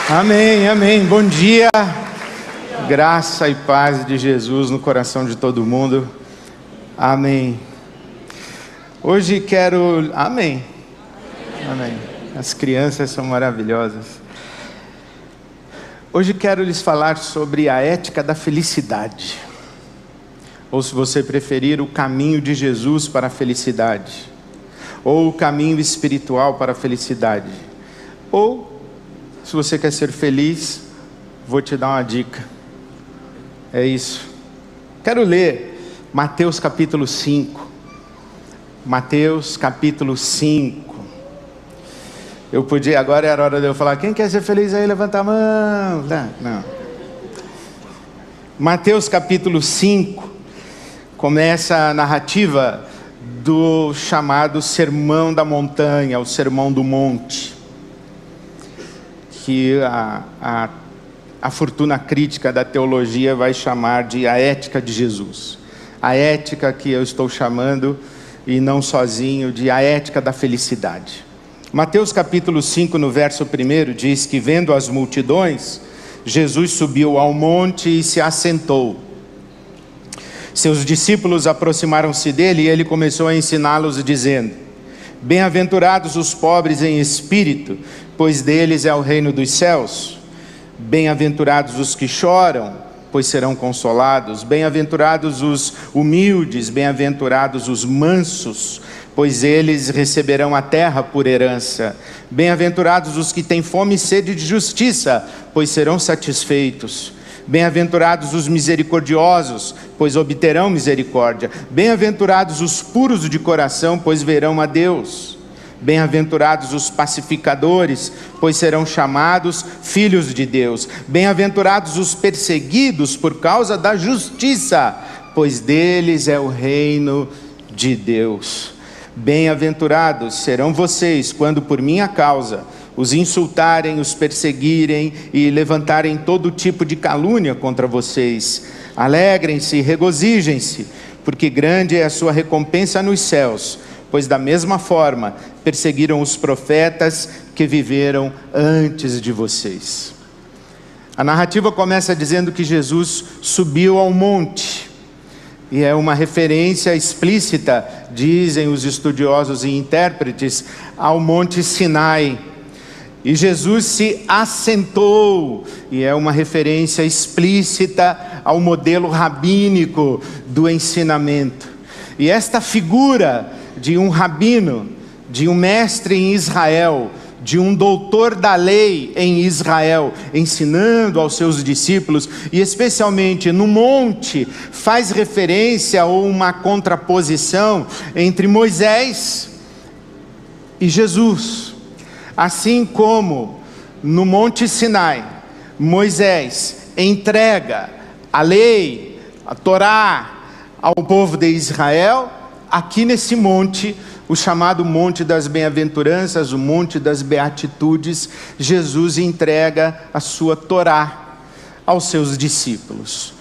Amém, amém. Bom dia. Graça e paz de Jesus no coração de todo mundo. Amém. Hoje quero... Amém. Amém. As crianças são maravilhosas. Hoje quero lhes falar sobre a ética da felicidade. Ou, se você preferir, o caminho de Jesus para a felicidade. Ou o caminho espiritual para a felicidade. Ou, se você quer ser feliz, vou te dar uma dica. É isso. Quero ler Mateus capítulo 5. Mateus capítulo 5. Eu podia, agora era a hora de eu falar, quem quer ser feliz aí, levanta a mão. Não. Mateus capítulo 5. Começa a narrativa do chamado Sermão da Montanha, o Sermão do Monte, que a fortuna crítica da teologia vai chamar de a ética de Jesus. A ética que eu estou chamando, e não sozinho, de a ética da felicidade. Mateus capítulo 5, no verso 1, diz que, vendo as multidões, Jesus subiu ao monte e se assentou. Seus discípulos aproximaram-se dele e ele começou a ensiná-los dizendo: bem-aventurados os pobres em espírito, pois deles é o reino dos céus. Bem-aventurados os que choram, pois serão consolados. Bem-aventurados os humildes, bem-aventurados os mansos, pois eles receberão a terra por herança. Bem-aventurados os que têm fome e sede de justiça, pois serão satisfeitos. Bem-aventurados os misericordiosos, pois obterão misericórdia. Bem-aventurados os puros de coração, pois verão a Deus. Bem-aventurados os pacificadores, pois serão chamados filhos de Deus. Bem-aventurados os perseguidos por causa da justiça, pois deles é o reino de Deus. Bem-aventurados serão vocês quando por minha causa os insultarem, os perseguirem e levantarem todo tipo de calúnia contra vocês. Alegrem-se e regozijem-se, porque grande é a sua recompensa nos céus, pois da mesma forma perseguiram os profetas que viveram antes de vocês. A narrativa começa dizendo que Jesus subiu ao monte, e é uma referência explícita, dizem os estudiosos e intérpretes, ao Monte Sinai. E Jesus se assentou, e é uma referência explícita ao modelo rabínico do ensinamento. E esta figura de um rabino, de um mestre em Israel, de um doutor da lei em Israel, ensinando aos seus discípulos, e especialmente no monte, faz referência ou uma contraposição entre Moisés e Jesus. Assim como no Monte Sinai, Moisés entrega a lei, a Torá, ao povo de Israel, aqui nesse monte, o chamado Monte das Bem-aventuranças, o Monte das Beatitudes, Jesus entrega a sua Torá aos seus discípulos.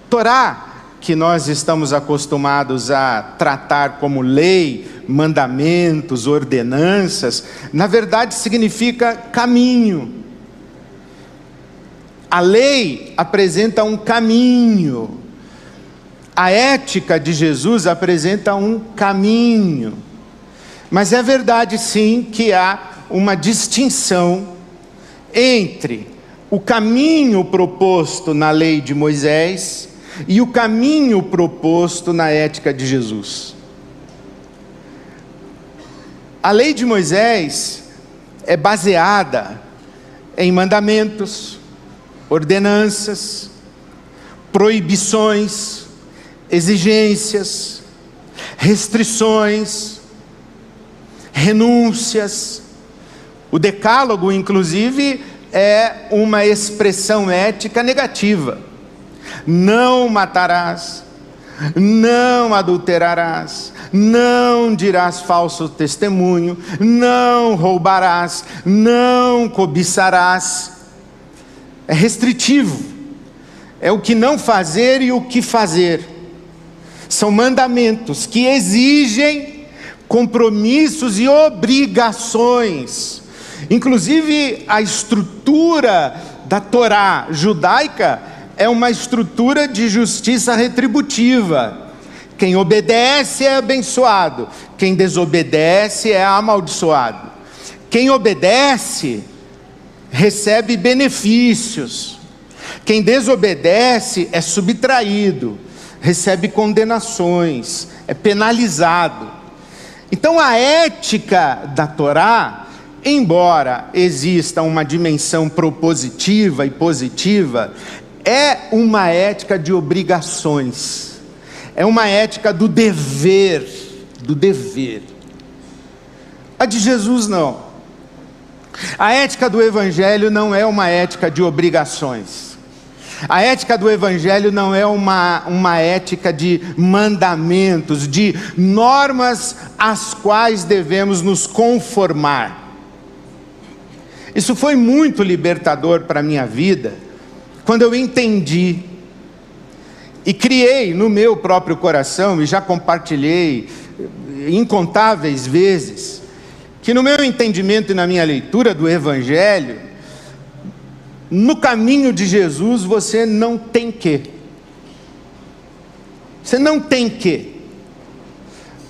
Torá, que nós estamos acostumados a tratar como lei, mandamentos, ordenanças, na verdade significa caminho. A lei apresenta um caminho. A ética de Jesus apresenta um caminho. Mas é verdade sim que há uma distinção entre o caminho proposto na lei de Moisés e o caminho proposto na ética de Jesus. A lei de Moisés é baseada em mandamentos, ordenanças, proibições, exigências, restrições, renúncias. O decálogo, inclusive, é uma expressão ética negativa. Não matarás, não adulterarás, não dirás falso testemunho, não roubarás, não cobiçarás. É restritivo, é o que não fazer e o que fazer. São mandamentos que exigem compromissos e obrigações Inclusive, a estrutura da Torá judaica é uma estrutura de justiça retributiva. Quem obedece é abençoado, quem desobedece é amaldiçoado. Quem obedece recebe benefícios, quem desobedece é subtraído, recebe condenações, é penalizado. Então a ética da Torá, embora exista uma dimensão propositiva e positiva, é uma ética de obrigações, é uma ética do dever, A de Jesus não. A ética do Evangelho não é uma ética de obrigações. A ética do Evangelho não é uma ética de mandamentos, de normas às quais devemos nos conformar. Isso foi muito libertador para a minha vida, quando eu entendi e criei no meu próprio coração, e já compartilhei incontáveis vezes, que no meu entendimento e na minha leitura do Evangelho, no caminho de Jesus você não tem que. Você não tem que.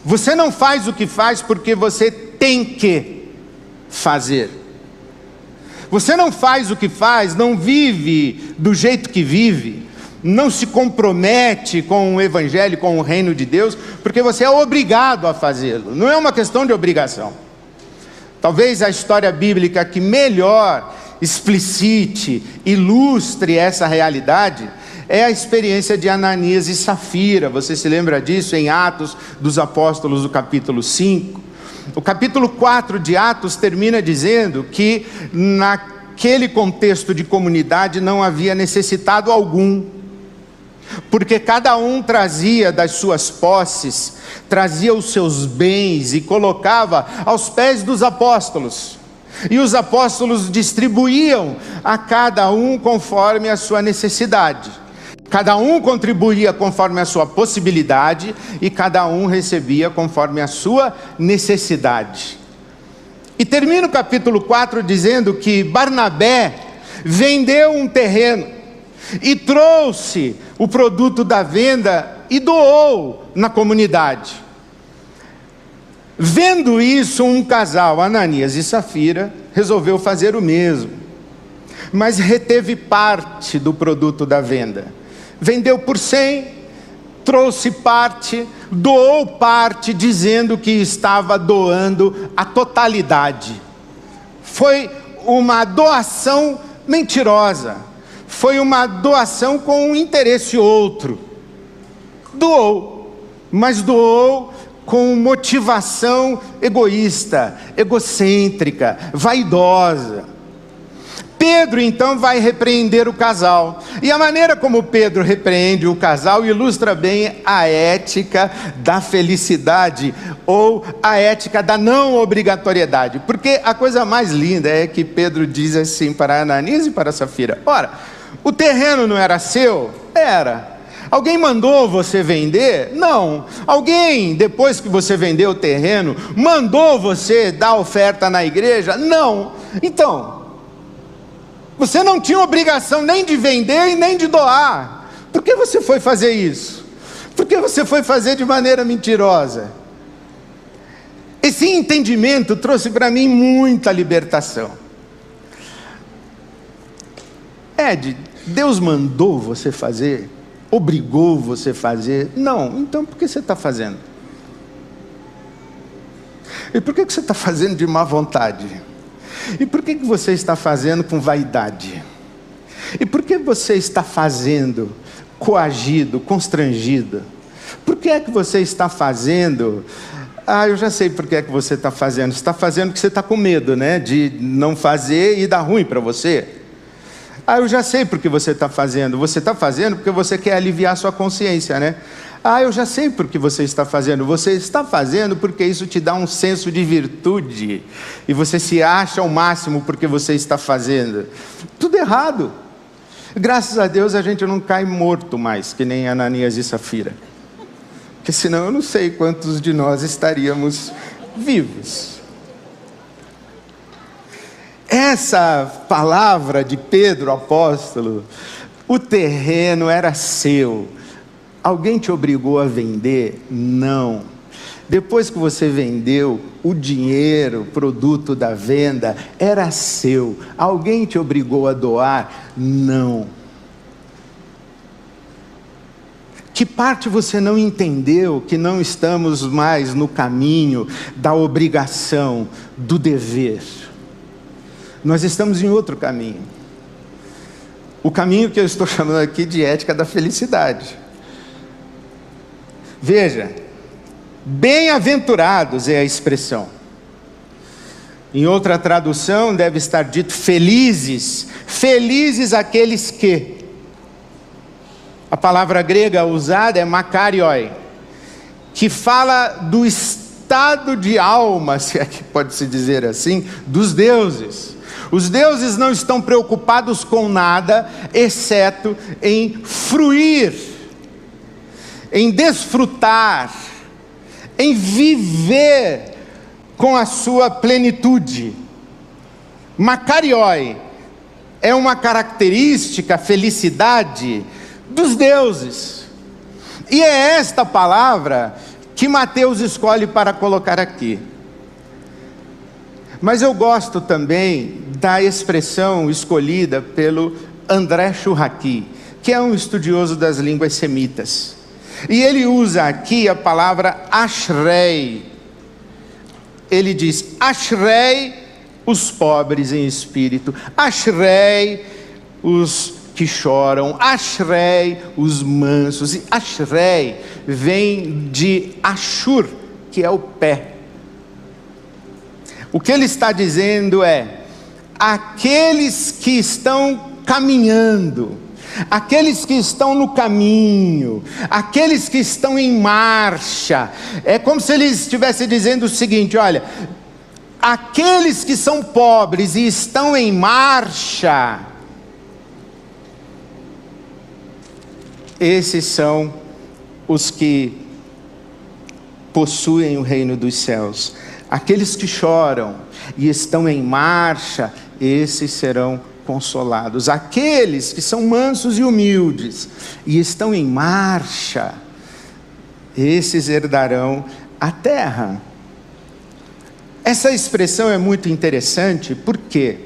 Você não faz o que faz porque você tem que fazer. Você não faz o que faz, não vive do jeito que vive, não se compromete com o Evangelho, com o reino de Deus, porque você é obrigado a fazê-lo. Não é uma questão de obrigação. Talvez a história bíblica que melhor explicite, ilustre essa realidade, é a experiência de Ananias e Safira. Você se lembra disso em Atos dos Apóstolos, no capítulo 5. O capítulo 4 de Atos termina dizendo que naquele contexto de comunidade não havia necessitado algum, porque cada um trazia das suas posses, trazia os seus bens e colocava aos pés dos apóstolos, e os apóstolos distribuíam a cada um conforme a sua necessidade. Cada um contribuía conforme a sua possibilidade e cada um recebia conforme a sua necessidade. E termina o capítulo 4 dizendo que Barnabé vendeu um terreno e trouxe o produto da venda e doou na comunidade. Vendo isso, um casal, Ananias e Safira, resolveu fazer o mesmo, mas reteve parte do produto da venda. Vendeu por 100, trouxe parte, doou parte, dizendo que estava doando a totalidade. Foi uma doação mentirosa, foi uma doação com um interesse outro. Doou, mas doou com motivação egoísta, egocêntrica, vaidosa. Pedro então vai repreender o casal, e a maneira como Pedro repreende o casal ilustra bem a ética da felicidade, ou a ética da não obrigatoriedade, porque a coisa mais linda é que Pedro diz assim para Ananias e para Safira: ora, o terreno não era seu? Era. Alguém mandou você vender? Não. Alguém, depois que você vendeu o terreno, mandou você dar oferta na igreja? Não. Então, você não tinha obrigação nem de vender e nem de doar. Por que você foi fazer isso? Por que você foi fazer de maneira mentirosa? Esse entendimento trouxe para mim muita libertação. Ed, Deus mandou você fazer? Obrigou você a fazer? Não. Então por que você está fazendo? E por que você está fazendo de má vontade? E por que você está fazendo com vaidade? E por que você está fazendo coagido, constrangido? Por que é que você está fazendo? Eu já sei por que é que você está fazendo. Você está fazendo porque você está com medo, né? De não fazer e dar ruim para você. Eu já sei por que você está fazendo. Você está fazendo porque você quer aliviar sua consciência, né? Eu já sei por que você está fazendo. Você está fazendo porque isso te dá um senso de virtude. E você se acha ao máximo porque você está fazendo. Tudo errado. Graças a Deus a gente não cai morto mais, que nem Ananias e Safira. Porque senão eu não sei quantos de nós estaríamos vivos. nessa palavra de Pedro, apóstolo, o terreno era seu. Alguém te obrigou a vender? Não. Depois que você vendeu, o dinheiro, produto da venda, era seu. Alguém te obrigou a doar? Não. Que parte você não entendeu que não estamos mais no caminho da obrigação, do dever? Nós estamos em outro caminho. O caminho que eu estou chamando aqui de ética da felicidade. Veja, bem-aventurados é a expressão. Em outra tradução deve estar dito felizes. Felizes aqueles que. A palavra grega usada é makarioi, que fala do estado de alma, se é que pode se dizer assim, dos deuses. Os deuses não estão preocupados com nada, exceto em fruir, em desfrutar, em viver com a sua plenitude. Makarioi é uma característica, felicidade, dos deuses. E é esta palavra que Mateus escolhe para colocar aqui. Mas eu gosto também da expressão escolhida pelo André Churraqui, que é um estudioso das línguas semitas. E ele usa aqui a palavra ashrei. Ele diz: ashrei os pobres em espírito, ashrei os que choram, ashrei os mansos. E ashrei vem de ashur, que é o pé. O que ele está dizendo é: aqueles que estão caminhando, aqueles que estão no caminho, aqueles que estão em marcha. É como se ele estivesse dizendo o seguinte: olha, aqueles que são pobres e estão em marcha, esses são os que possuem o reino dos céus. Aqueles que choram e estão em marcha, esses serão consolados. Aqueles que são mansos e humildes e estão em marcha, esses herdarão a terra. Essa expressão é muito interessante. Por quê?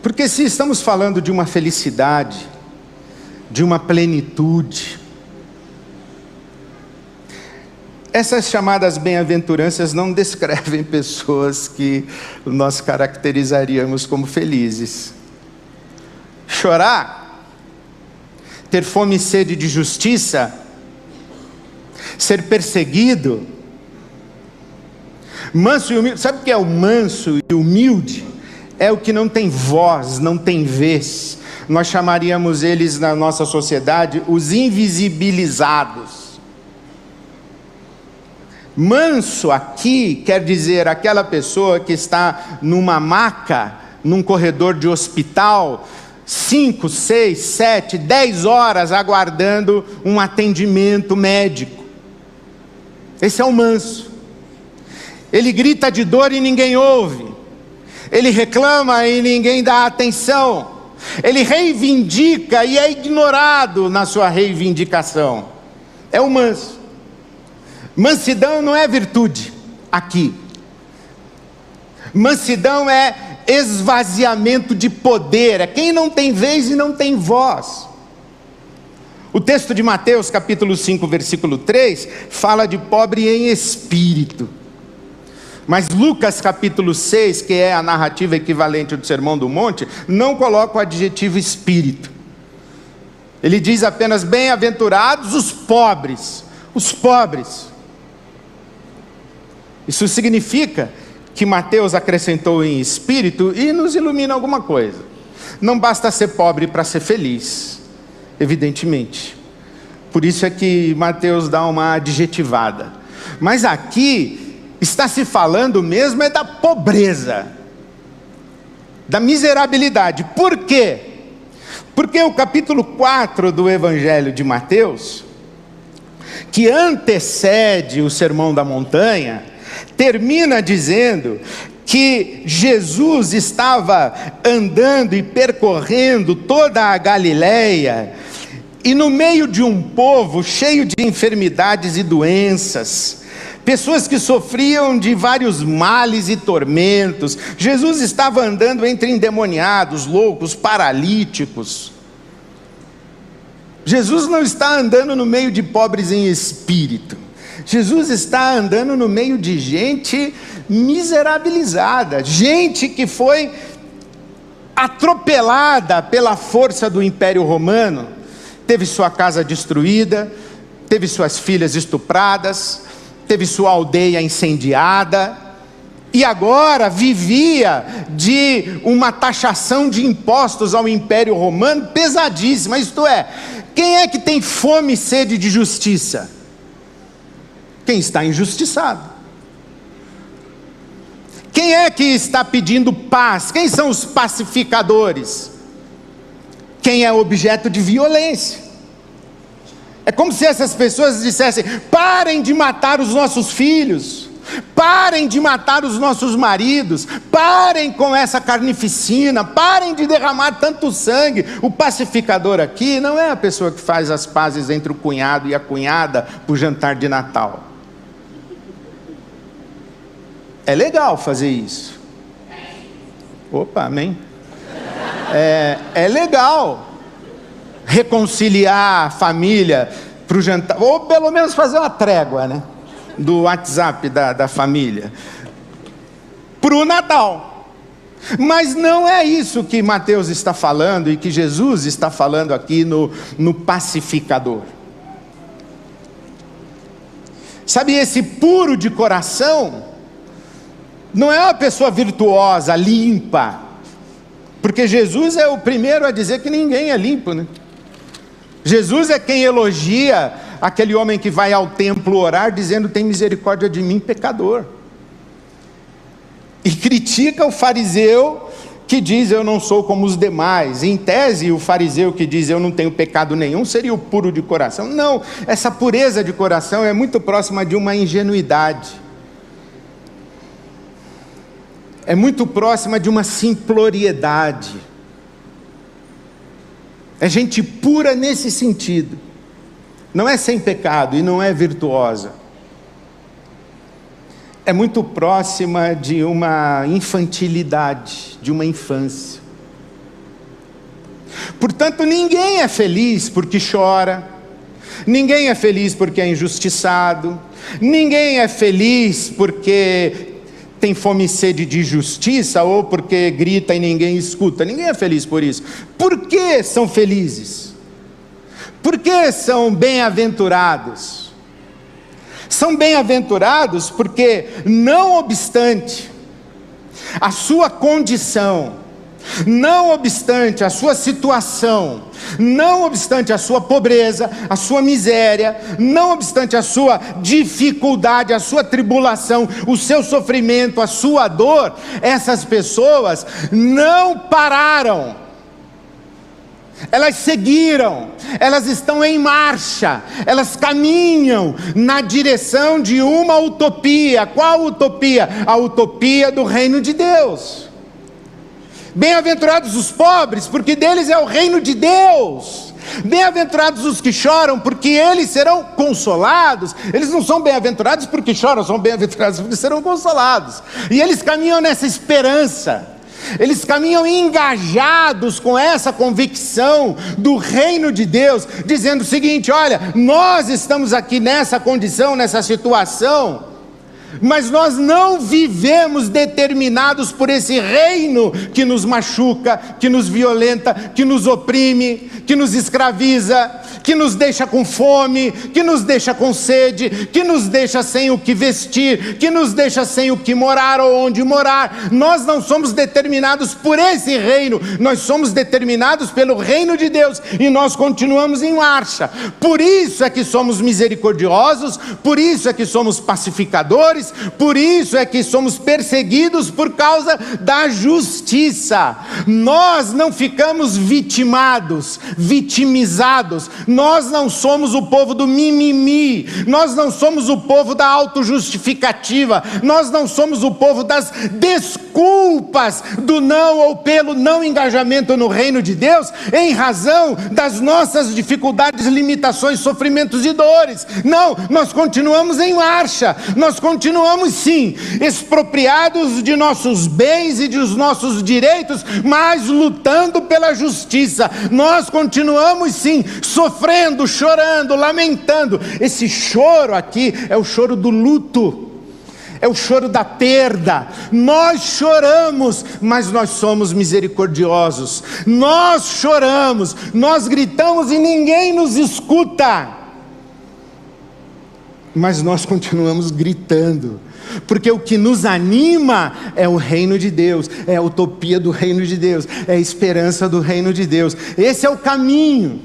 Porque se estamos falando de uma felicidade, de uma plenitude, essas chamadas bem-aventuranças não descrevem pessoas que nós caracterizaríamos como felizes. Chorar, ter fome e sede de justiça, ser perseguido, manso e humilde. Sabe o que é o manso e humilde? É o que não tem voz, não tem vez. Nós chamaríamos eles na nossa sociedade os invisibilizados. Manso aqui quer dizer aquela pessoa que está numa maca, num corredor de hospital, 5, 6, 7, 10 horas aguardando um atendimento médico. Esse é o manso. Ele grita de dor e ninguém ouve. Ele reclama e ninguém dá atenção. Ele reivindica e é ignorado na sua reivindicação. É o manso. Mansidão não é virtude aqui. Mansidão é esvaziamento de poder. É quem não tem vez e não tem voz. O texto de Mateus capítulo 5 versículo 3 fala de pobre em espírito. Mas Lucas capítulo 6, que é a narrativa equivalente do Sermão do Monte, não coloca o adjetivo espírito. Ele diz apenas: bem-aventurados os pobres. Os pobres. Isso significa que Mateus acrescentou em espírito e nos ilumina alguma coisa. Não basta ser pobre para ser feliz, evidentemente. Por isso é que Mateus dá uma adjetivada. Mas aqui está se falando mesmo é da pobreza, da miserabilidade. Por quê? Porque o capítulo 4 do Evangelho de Mateus, que antecede o Sermão da Montanha, termina dizendo que Jesus estava andando e percorrendo toda a Galileia, e no meio de um povo cheio de enfermidades e doenças, pessoas que sofriam de vários males e tormentos. Jesus estava andando entre endemoniados, loucos, paralíticos. Jesus não está andando no meio de pobres em espírito. Jesus está andando no meio de gente miserabilizada, gente que foi atropelada pela força do Império Romano, teve sua casa destruída, teve suas filhas estupradas, teve sua aldeia incendiada, e agora vivia de uma taxação de impostos ao Império Romano pesadíssima. Isto é, quem é que tem fome e sede de justiça? Quem está injustiçado. Quem é que está pedindo paz? Quem são os pacificadores? Quem é objeto de violência. É como se essas pessoas dissessem: parem de matar os nossos filhos, parem de matar os nossos maridos, parem com essa carnificina, parem de derramar tanto sangue. O pacificador aqui não é a pessoa que faz as pazes entre o cunhado e a cunhada para o jantar de Natal. É legal fazer isso. Opa, amém. É legal reconciliar a família para o jantar, ou pelo menos fazer uma trégua, né? Do WhatsApp da família para o Natal. Mas não é isso que Mateus está falando e que Jesus está falando aqui no pacificador. Sabe, esse puro de coração não é uma pessoa virtuosa, limpa, porque Jesus é o primeiro a dizer que ninguém é limpo, né? Jesus é quem elogia aquele homem que vai ao templo orar, dizendo: tem misericórdia de mim, pecador. E critica o fariseu que diz: eu não sou como os demais. Em tese, o fariseu que diz: eu não tenho pecado nenhum, seria o puro de coração. Não, essa pureza de coração é muito próxima de uma ingenuidade. É muito próxima de uma simploriedade. É gente pura nesse sentido. Não é sem pecado e não é virtuosa. É muito próxima de uma infantilidade, de uma infância. Portanto, ninguém é feliz porque chora, ninguém é feliz porque é injustiçado, ninguém é feliz porque tem fome e sede de justiça, ou porque grita e ninguém escuta. Ninguém é feliz por isso. Por que são felizes? Por que são bem-aventurados? São bem-aventurados porque, não obstante a sua condição, não obstante a sua situação, não obstante a sua pobreza, a sua miséria, não obstante a sua dificuldade, a sua tribulação, o seu sofrimento, a sua dor, essas pessoas não pararam. Elas seguiram, elas estão em marcha, elas caminham na direção de uma utopia. Qual utopia? A utopia do reino de Deus. Bem-aventurados os pobres, porque deles é o reino de Deus. Bem-aventurados os que choram, porque eles serão consolados. Eles não são bem-aventurados porque choram, são bem-aventurados porque serão consolados. E eles caminham nessa esperança. Eles caminham engajados com essa convicção do reino de Deus, dizendo o seguinte: olha, nós estamos aqui nessa condição, nessa situação, mas nós não vivemos determinados por esse reino que nos machuca, que nos violenta, que nos oprime, que nos escraviza, que nos deixa com fome, que nos deixa com sede, que nos deixa sem o que vestir, que nos deixa sem o que morar ou onde morar. Nós não somos determinados por esse reino, nós somos determinados pelo reino de Deus, e nós continuamos em marcha. Por isso é que somos misericordiosos, por isso é que somos pacificadores, por isso é que somos perseguidos por causa da justiça. Nós não ficamos vitimizados, Nós não somos o povo do mimimi, nós não somos o povo da autojustificativa, nós não somos o povo das desculpas do não ou pelo não engajamento no reino de Deus, em razão das nossas dificuldades, limitações, sofrimentos e dores. Não, nós continuamos em marcha, nós continuamos sim, expropriados de nossos bens e dos nossos direitos, mas lutando pela justiça. Nós continuamos sim, sofrendo, chorando, lamentando. Esse choro aqui é o choro do luto, é o choro da perda. Nós choramos, mas nós somos misericordiosos. Nós choramos, nós gritamos e ninguém nos escuta, mas nós continuamos gritando, porque o que nos anima é o reino de Deus, é a utopia do reino de Deus, é a esperança do reino de Deus. Esse é o caminho.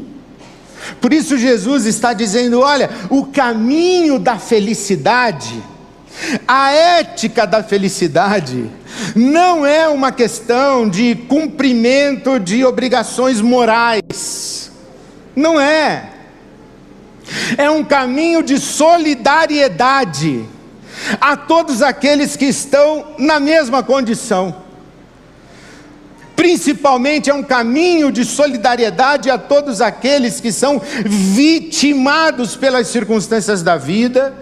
Por isso Jesus está dizendo: olha, o caminho da felicidade, a ética da felicidade, não é uma questão de cumprimento de obrigações morais, não é. É um caminho de solidariedade a todos aqueles que estão na mesma condição. Principalmente é um caminho de solidariedade a todos aqueles que são vitimados pelas circunstâncias da vida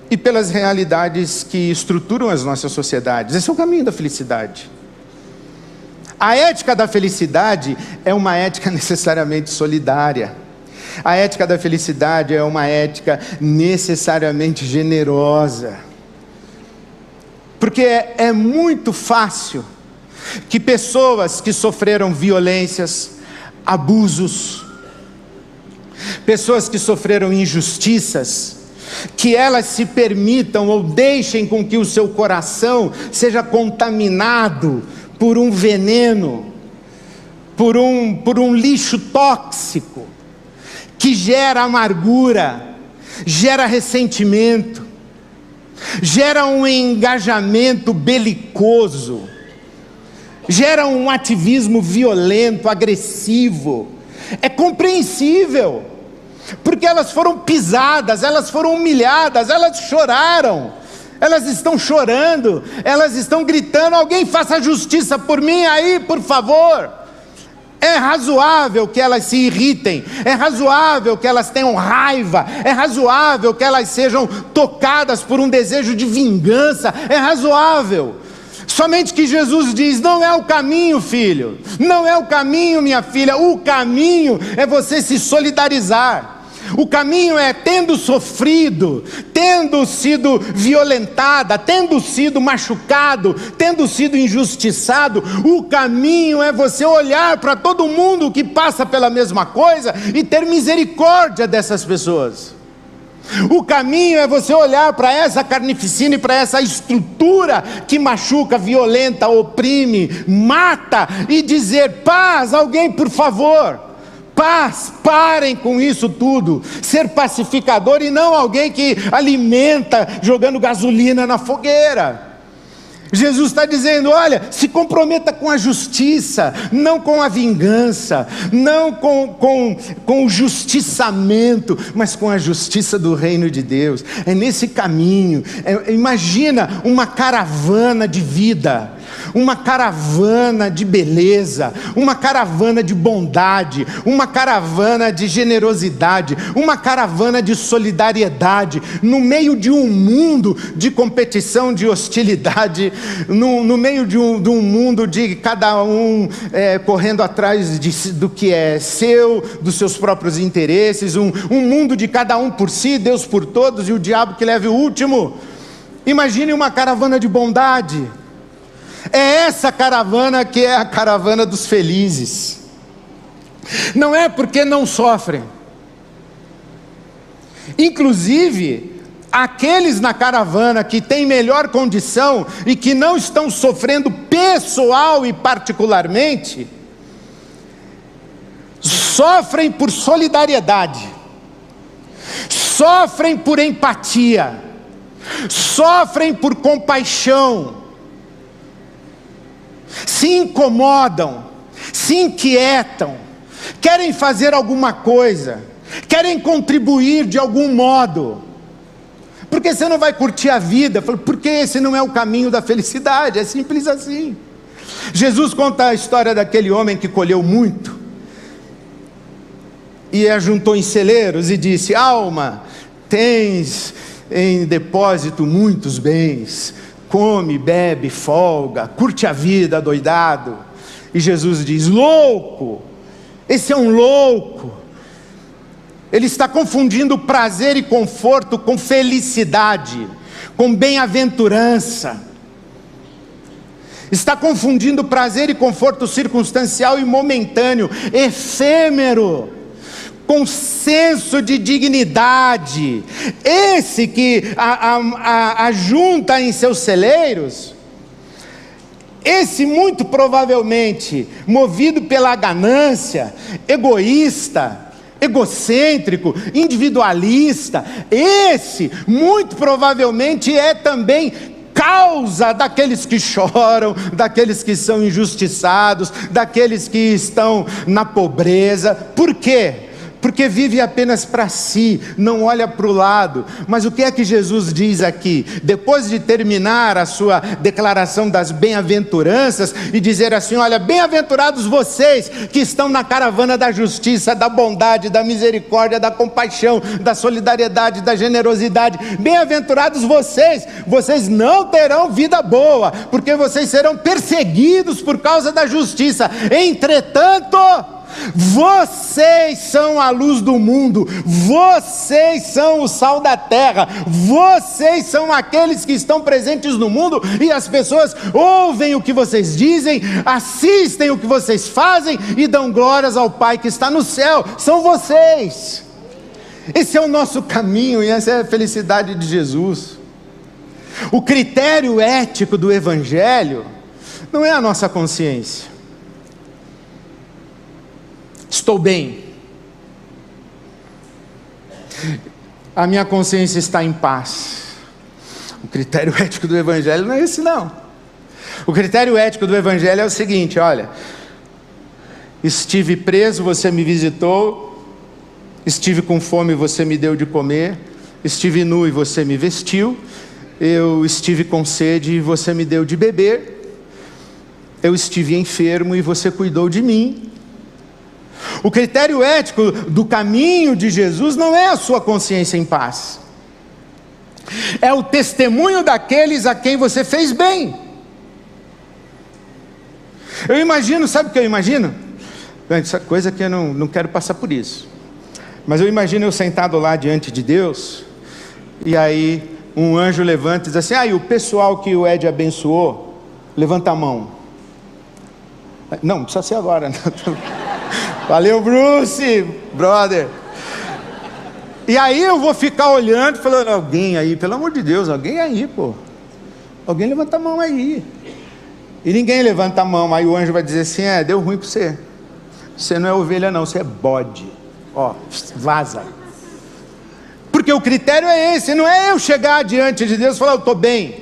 e pelas realidades que estruturam as nossas sociedades. Esse é o caminho da felicidade. A ética da felicidade é uma ética necessariamente solidária. A ética da felicidade é uma ética necessariamente generosa. Porque é muito fácil que pessoas que sofreram violências, abusos, pessoas que sofreram injustiças, que elas se permitam ou deixem com que o seu coração seja contaminado por um veneno, por um lixo tóxico, que gera amargura, gera ressentimento, gera um engajamento belicoso, gera um ativismo violento, agressivo. É compreensível, porque elas foram pisadas, elas foram humilhadas, elas choraram, elas estão chorando, elas estão gritando: alguém faça justiça por mim aí, por favor. É razoável que elas se irritem, é razoável que elas tenham raiva, é razoável que elas sejam tocadas por um desejo de vingança, é razoável. Somente que Jesus diz: não é o caminho, filho, não é o caminho, minha filha. O caminho é você se solidarizar. O caminho é, tendo sofrido, tendo sido violentada, tendo sido machucado, tendo sido injustiçado, o caminho é você olhar para todo mundo que passa pela mesma coisa e ter misericórdia dessas pessoas. O caminho é você olhar para essa carnificina e para essa estrutura que machuca, violenta, oprime, mata, e dizer: paz, alguém por favor. Paz, parem com isso tudo. Ser pacificador e não alguém que alimenta jogando gasolina na fogueira. Jesus está dizendo: olha, se comprometa com a justiça, não com a vingança, não com o justiçamento, mas com a justiça do reino de Deus. É nesse caminho. Imagina uma caravana de vida, uma caravana de beleza, uma caravana de bondade, uma caravana de generosidade, uma caravana de solidariedade, no meio de um mundo de competição, de hostilidade, no meio de um mundo de cada um correndo atrás do que é seu, dos seus próprios interesses, um mundo de cada um por si, Deus por todos e o diabo que leve o último. Imagine uma caravana de bondade. É essa caravana que é a caravana dos felizes. Não é porque não sofrem. Inclusive, aqueles na caravana que têm melhor condição e que não estão sofrendo pessoal e particularmente, sofrem por solidariedade, sofrem por empatia, sofrem por compaixão, se incomodam, se inquietam, querem fazer alguma coisa, querem contribuir de algum modo. Porque você não vai curtir a vida, porque esse não é o caminho da felicidade, é simples assim. Jesus conta a história daquele homem que colheu muito, e ajuntou em celeiros e disse: alma, tens em depósito muitos bens, come, bebe, folga, curte a vida, doidado. E Jesus diz: louco, esse é um louco. Ele está confundindo prazer e conforto com felicidade, com bem-aventurança. Está confundindo prazer e conforto circunstancial e momentâneo, efêmero, com senso de dignidade. Esse que ajunta em seus celeiros, esse muito provavelmente movido pela ganância, egoísta, egocêntrico, individualista, esse muito provavelmente é também causa daqueles que choram, daqueles que são injustiçados, daqueles que estão na pobreza. Por quê? Porque vive apenas para si, não olha para o lado. Mas o que é que Jesus diz aqui? Depois de terminar a sua declaração das bem-aventuranças e dizer assim: olha, bem-aventurados vocês que estão na caravana da justiça, da bondade, da misericórdia, da compaixão, da solidariedade, da generosidade. Bem-aventurados vocês, vocês não terão vida boa, porque vocês serão perseguidos por causa da justiça. Entretanto, vocês são a luz do mundo, vocês são o sal da terra, vocês são aqueles que estão presentes no mundo, e as pessoas ouvem o que vocês dizem, assistem o que vocês fazem e dão glórias ao Pai que está no céu. São vocês. Esse é o nosso caminho e essa é a felicidade de Jesus. O critério ético do Evangelho não é a nossa consciência. Estou bem, a minha consciência está em paz. O critério ético do Evangelho não é esse não. O critério ético do Evangelho é o seguinte: olha, estive preso, você me visitou, estive com fome, você me deu de comer, estive nu e você me vestiu, eu estive com sede e você me deu de beber, eu estive enfermo e você cuidou de mim. O critério ético do caminho de Jesus não é a sua consciência em paz, é o testemunho daqueles a quem você fez bem. Eu imagino, sabe o que eu imagino? Essa coisa que eu não quero passar por isso, mas eu imagino eu sentado lá diante de Deus, e aí um anjo levanta e diz assim: e o pessoal que o Ed abençoou, levanta a mão. Não, não precisa ser agora, não. Valeu, Bruce, brother. E aí eu vou ficar olhando, falando: alguém aí, pelo amor de Deus, alguém aí, pô. Alguém levanta a mão aí. E ninguém levanta a mão. Aí o anjo vai dizer assim: deu ruim para você. Você não é ovelha não, você é bode. Ó, vaza. Porque o critério é esse, não é eu chegar diante de Deus e falar: eu estou bem.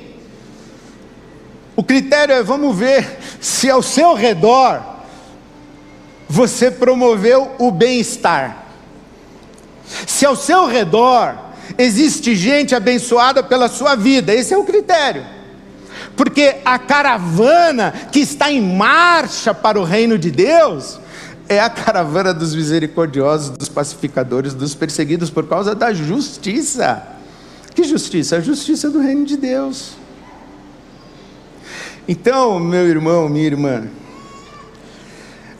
O critério é: vamos ver se ao seu redor você promoveu o bem-estar, se ao seu redor existe gente abençoada pela sua vida. Esse é o critério, porque a caravana que está em marcha para o reino de Deus é a caravana dos misericordiosos, dos pacificadores, dos perseguidos por causa da justiça. Que justiça? A justiça do reino de Deus. Então, meu irmão, minha irmã,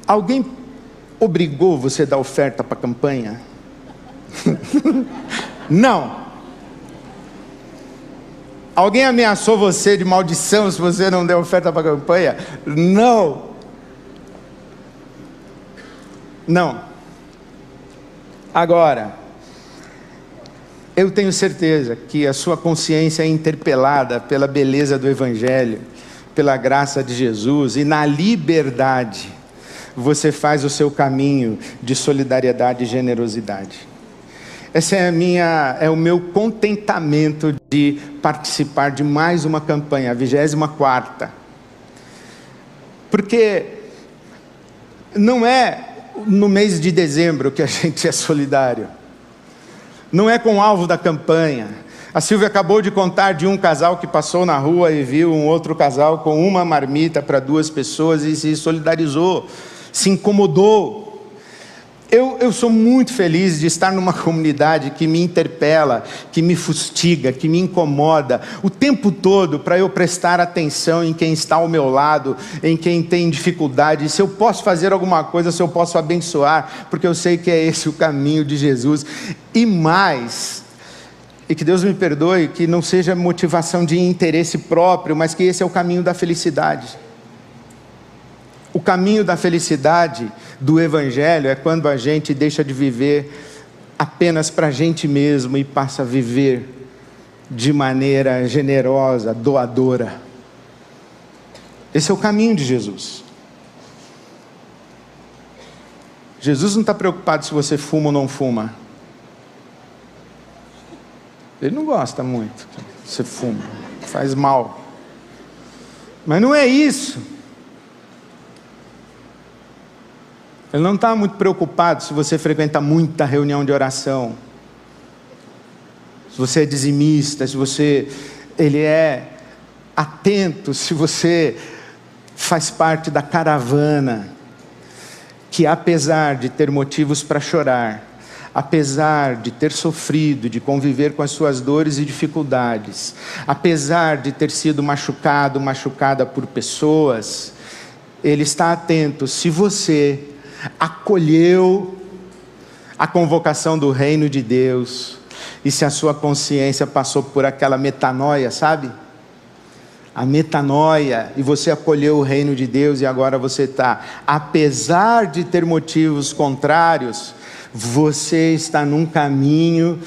alguém obrigou você a dar oferta para a campanha? Não. Alguém ameaçou você de maldição se você não der oferta para a campanha? Não. Não. Agora, eu tenho certeza que a sua consciência é interpelada pela beleza do Evangelho, pela graça de Jesus, e na liberdade você faz o seu caminho de solidariedade e generosidade. Essa é o meu contentamento de participar de mais uma campanha, a 24ª. Porque não é no mês de dezembro que a gente é solidário. Não é com o alvo da campanha. A Silvia acabou de contar de um casal que passou na rua e viu um outro casal com uma marmita para 2 pessoas e se solidarizou, se incomodou. Eu sou muito feliz de estar numa comunidade que me interpela, que me fustiga, que me incomoda o tempo todo, para eu prestar atenção em quem está ao meu lado, em quem tem dificuldade, se eu posso fazer alguma coisa, se eu posso abençoar, porque eu sei que é esse o caminho de Jesus. E mais, e que Deus me perdoe, que não seja motivação de interesse próprio, mas que esse é o caminho da felicidade. O caminho da felicidade do Evangelho é quando a gente deixa de viver apenas para a gente mesmo e passa a viver de maneira generosa, doadora. Esse é o caminho de Jesus. Jesus não está preocupado se você fuma ou não fuma. Ele não gosta muito que você fuma, faz mal. Mas não é isso. Ele não está muito preocupado se você frequenta muita reunião de oração, se você é dizimista, ele é atento se você faz parte da caravana, que apesar de ter motivos para chorar, apesar de ter sofrido, de conviver com as suas dores e dificuldades, apesar de ter sido machucada por pessoas, ele está atento se você acolheu a convocação do reino de Deus, e se a sua consciência passou por aquela metanoia, sabe? A metanoia, e você acolheu o reino de Deus, e agora você está, apesar de ter motivos contrários, você está num caminho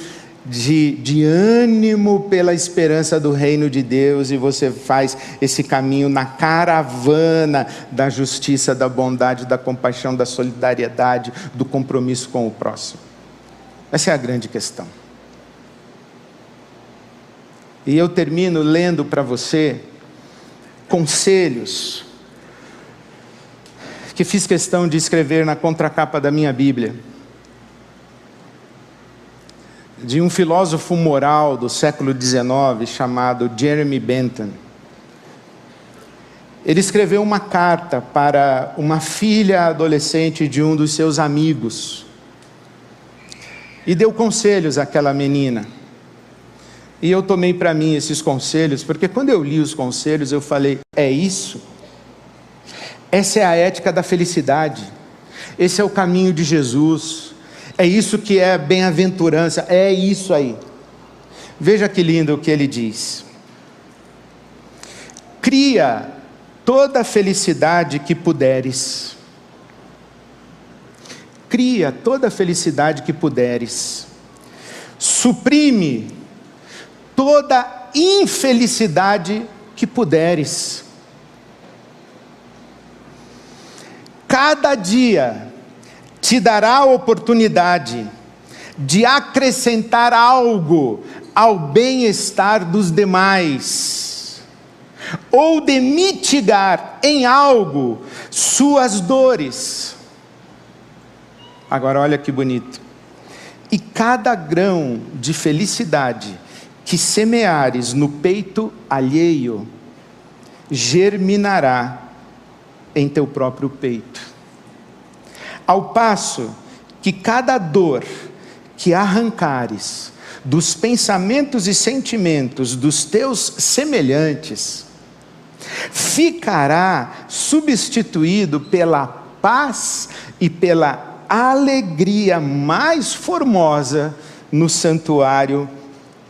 de ânimo pela esperança do reino de Deus, e você faz esse caminho na caravana da justiça, da bondade, da compaixão, da solidariedade, do compromisso com o próximo. Essa é a grande questão. E eu termino lendo para você conselhos que fiz questão de escrever na contracapa da minha Bíblia, de um filósofo moral do século XIX chamado Jeremy Bentham. Ele escreveu uma carta para uma filha adolescente de um dos seus amigos e deu conselhos àquela menina. E eu tomei para mim esses conselhos, porque quando eu li os conselhos eu falei, é isso? Essa é a ética da felicidade, esse é o caminho de Jesus, é isso que é bem-aventurança, é isso aí. Veja que lindo o que ele diz: cria toda a felicidade que puderes, cria toda a felicidade que puderes, suprime toda infelicidade que puderes. Cada dia te dará a oportunidade de acrescentar algo ao bem-estar dos demais, ou de mitigar em algo suas dores. Agora olha que bonito. E cada grão de felicidade que semeares no peito alheio, germinará em teu próprio peito. Ao passo que cada dor que arrancares dos pensamentos e sentimentos dos teus semelhantes, ficará substituído pela paz e pela alegria mais formosa no santuário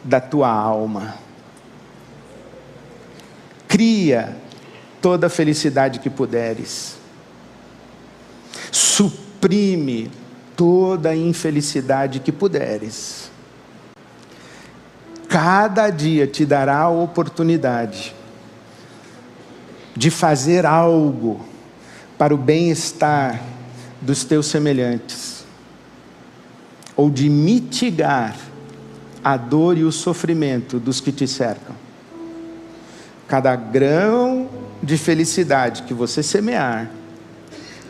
da tua alma. Cria toda a felicidade que puderes, suprime toda a infelicidade que puderes. Cada dia te dará a oportunidade de fazer algo para o bem-estar dos teus semelhantes, ou de mitigar a dor e o sofrimento dos que te cercam. Cada grão de felicidade que você semear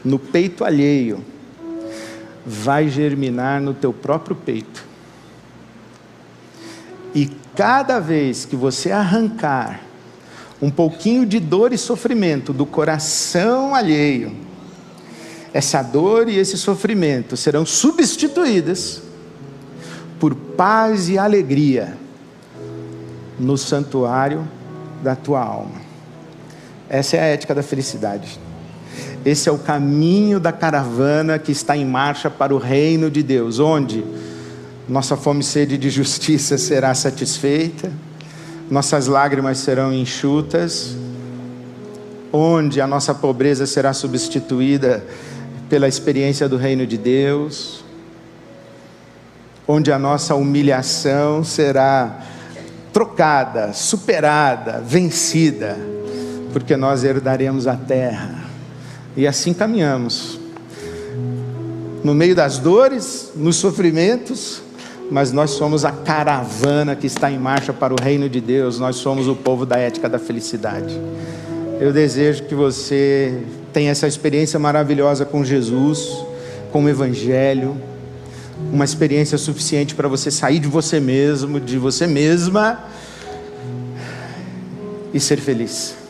no peito alheio, vai germinar no teu próprio peito. E cada vez que você arrancar um pouquinho de dor e sofrimento do coração alheio, essa dor e esse sofrimento serão substituídas por paz e alegria no santuário da tua alma. Essa é a ética da felicidade. Esse é o caminho da caravana que está em marcha para o reino de Deus, onde nossa fome e sede de justiça será satisfeita, nossas lágrimas serão enxutas, onde a nossa pobreza será substituída pela experiência do reino de Deus, onde a nossa humilhação será trocada, superada, vencida, porque nós herdaremos a terra. E assim caminhamos, no meio das dores, nos sofrimentos, mas nós somos a caravana que está em marcha para o reino de Deus. Nós somos o povo da ética da felicidade. Eu desejo que você tenha essa experiência maravilhosa com Jesus, com o Evangelho, uma experiência suficiente para você sair de você mesmo, de você mesma, e ser feliz.